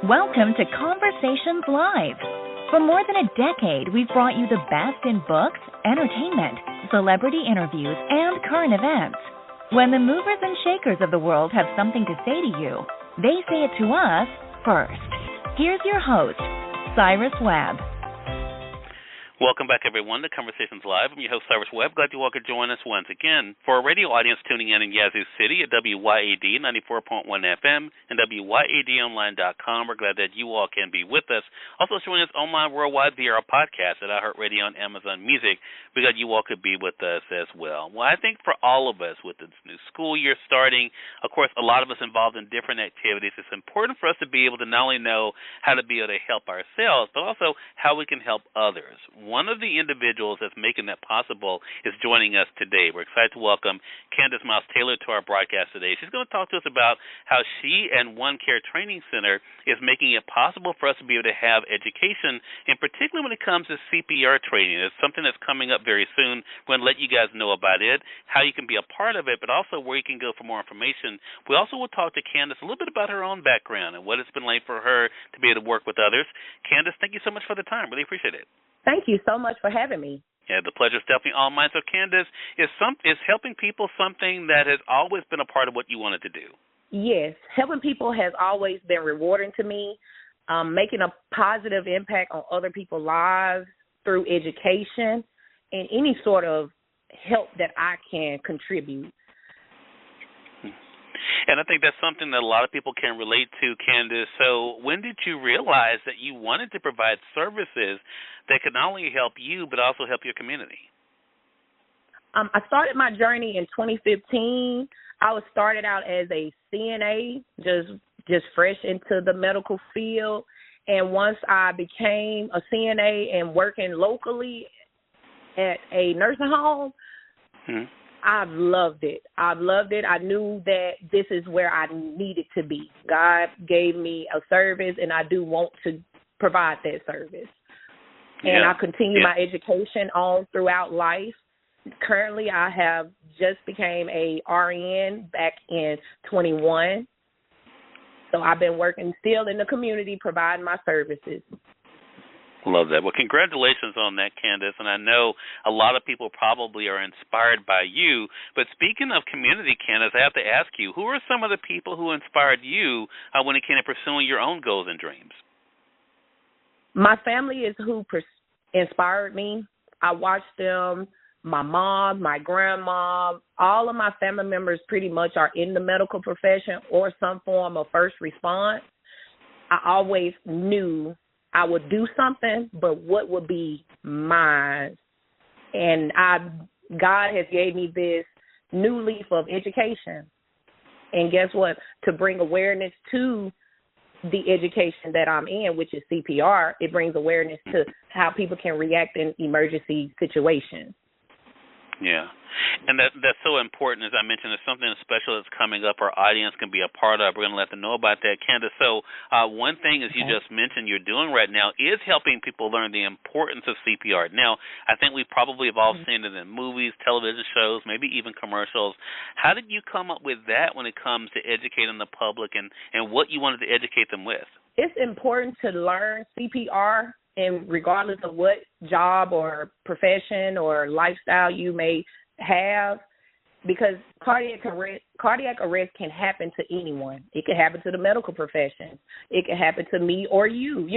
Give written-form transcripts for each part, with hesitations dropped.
Welcome to Conversations Live. For more than a decade, we've brought you the best in books, entertainment, celebrity interviews, and current events. When the movers and shakers of the world have something to say to you, they say it to us first. Here's your host, Cyrus Webb. Welcome back, everyone, to Conversations Live. I'm your host, Cyrus Webb. Glad you all could join us once again. For our radio audience tuning in Yazoo City at WYAD 94.1 FM and WYADonline.com, we're glad that you all can be with us. Also joining us online worldwide via our podcast at iHeartRadio and Amazon Music. We're glad you all could be with us as well. Well, I think for all of us with this new school year starting, of course, a lot of us involved in different activities, it's important for us to be able to not only know how to be able to help ourselves, but also how we can help others. One of the individuals that's making that possible is joining us today. We're excited to welcome Candice Miles-Taylor to our broadcast today. She's going to talk to us about how she and OneCare Training Center is making it possible for us to be able to have education, and particularly when it comes to CPR training. It's something that's coming up very soon. We're going to let you guys know about it, how you can be a part of it, but also where you can go for more information. We also will talk to Candice a little bit about her own background and what it's been like for her to be able to work with others. Candice, thank you so much for the time. Really appreciate it. Thank you so much for having me. Yeah, the pleasure is definitely all mine. So, Candice, is helping people something that has always been a part of what you wanted to do? Yes, helping people has always been rewarding to me. Making a positive impact on other people's lives through education and any sort of help that I can contribute. And I think that's something that a lot of people can relate to, Candice. So when did you realize that you wanted to provide services that could not only help you but also help your community? I started my journey in 2015. I was started out as a CNA, just fresh into the medical field. And once I became a CNA and working locally at a nursing home, I've loved it. I knew that this is where I needed to be. God gave me a service, and I do want to provide that service. And I continue my education on throughout life. Currently, I have just became a RN back in 21. So I've been working still in the community, providing my services. Love that. Well, congratulations on that, Candice. And I know a lot of people probably are inspired by you. But speaking of community, Candice, I have to ask you, who are some of the people who inspired you when it came to pursuing your own goals and dreams? My family is who inspired me. I watched them, my mom, my grandma, all of my family members pretty much are in the medical profession or some form of first response. I always knew I would do something, but what would be mine? And God has gave me this new leaf of education. And guess what? To bring awareness to the education that I'm in, which is CPR, it brings awareness to how people can react in emergency situations. Yeah. And that's so important. As I mentioned, there's something special that's coming up our audience can be a part of. We're going to let them know about that, Candice. So one thing, as you just mentioned, you're doing right now is helping people learn the importance of CPR. Now, I think we probably have all seen it in movies, television shows, maybe even commercials. How did you come up with that when it comes to educating the public and what you wanted to educate them with? It's important to learn CPR, and regardless of what job or profession or lifestyle you may have, because cardiac arrest can happen to anyone. It can happen to the medical profession. It can happen to me or you,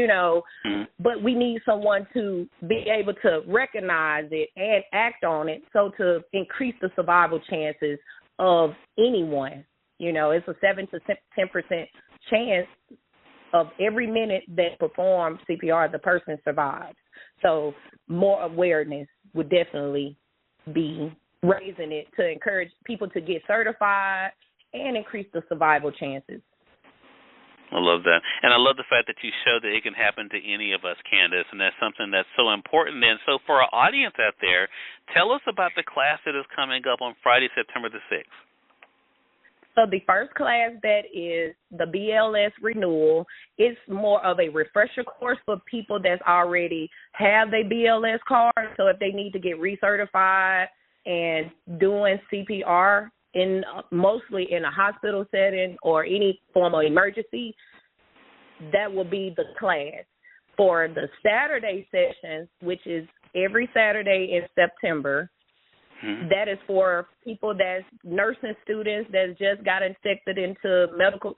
but we need someone to be able to recognize it and act on it so to increase the survival chances of anyone. It's a 7 to 10% chance of every minute that perform CPR, the person survives. So more awareness would definitely be raising it to encourage people to get certified and increase the survival chances. I love that. And I love the fact that you show that it can happen to any of us, Candice, and that's something that's so important. And so for our audience out there, tell us about the class that is coming up on Friday, September the 6th. So the first class that is the BLS renewal, it's more of a refresher course for people that's already have their BLS card. So if they need to get recertified and doing CPR mostly in a hospital setting or any form of emergency, that will be the class. For the Saturday sessions, which is every Saturday in September, that is for people that's nursing students that just got accepted into medical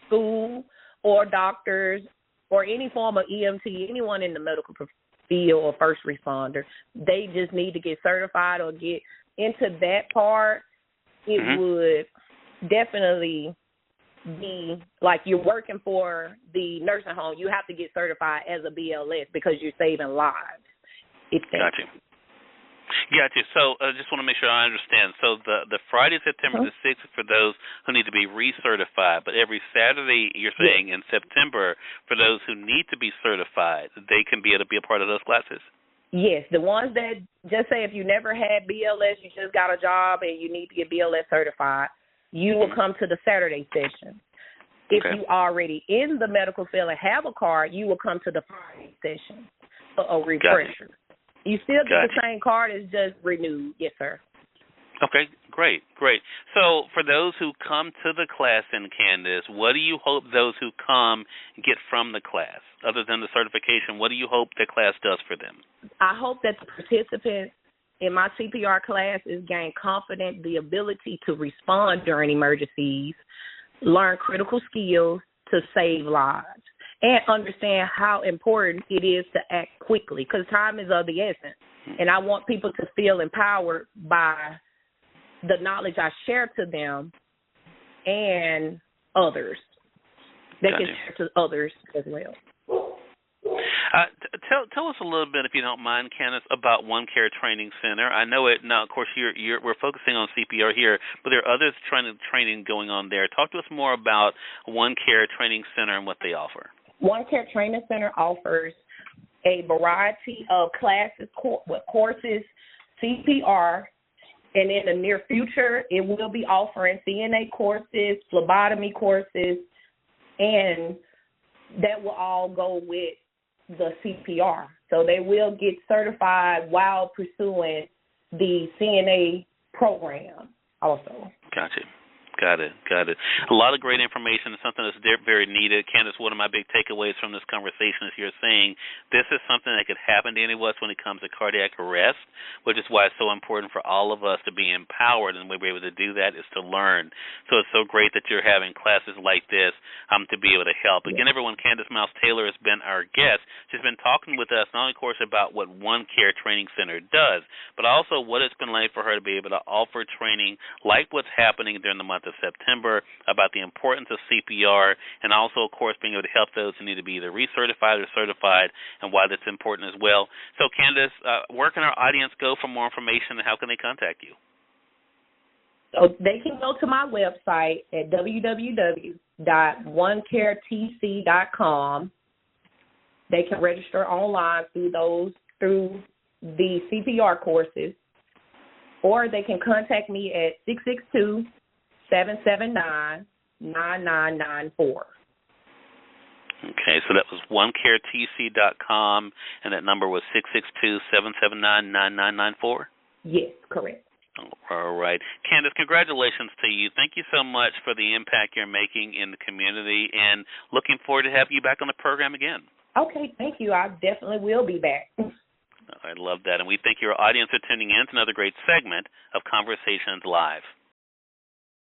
school, or doctors, or any form of EMT, anyone in the medical field or first responder. They just need to get certified or get into that part. It would definitely be like you're working for the nursing home. You have to get certified as a BLS because you're saving lives. Gotcha. So I just want to make sure I understand. So the Friday, September the 6th is for those who need to be recertified, but every Saturday, you're saying in September, for those who need to be certified, they can be able to be a part of those classes? Yes, the ones that just say if you never had BLS, you just got a job and you need to get BLS certified, you will come to the Saturday session. If you already in the medical field and have a card, you will come to the Friday session for a refresher. You still get the same card, it's just renewed. Yes, sir. Okay, great. So for those who come to the class in Candice, what do you hope those who come get from the class? Other than the certification, what do you hope the class does for them? I hope that the participants in my CPR class is gain confidence, the ability to respond during emergencies, learn critical skills to save lives, and understand how important it is to act quickly because time is of the essence. And I want people to feel empowered by the knowledge I share to them and others. They can share to others as well. Tell us a little bit, if you don't mind, Candice, about OneCare Training Center. I know it now. Of course, we're focusing on CPR here, but there are others training going on there. Talk to us more about OneCare Training Center and what they offer. OneCare Training Center offers a variety of classes, courses, CPR, and in the near future, it will be offering CNA courses, phlebotomy courses, and that will all go with the CPR. So they will get certified while pursuing the CNA program also. Gotcha. Got it. A lot of great information and something that's very needed. Candice, one of my big takeaways from this conversation is you're saying this is something that could happen to any of us when it comes to cardiac arrest, which is why it's so important for all of us to be empowered, and the way we're able to do that is to learn. So it's so great that you're having classes like this to be able to help. Again, everyone, Candice Miles-Taylor has been our guest. She's been talking with us not only, of course, about what OneCare Training Center does, but also what it's been like for her to be able to offer training like what's happening during the month of September about the importance of CPR, and also, of course, being able to help those who need to be either recertified or certified, and why that's important as well. So, Candice, where can our audience go for more information, and how can they contact you? So they can go to my website at www.onecaretc.com. They can register online through the CPR courses, or they can contact me at 662-779-9994. Okay, so that was OneCareTC.com, and that number was 662-779-9994? Yes, correct. All right. Candice, congratulations to you. Thank you so much for the impact you're making in the community, and looking forward to having you back on the program again. Okay, thank you. I definitely will be back. I love that. And we thank your audience for tuning in to another great segment of Conversations Live.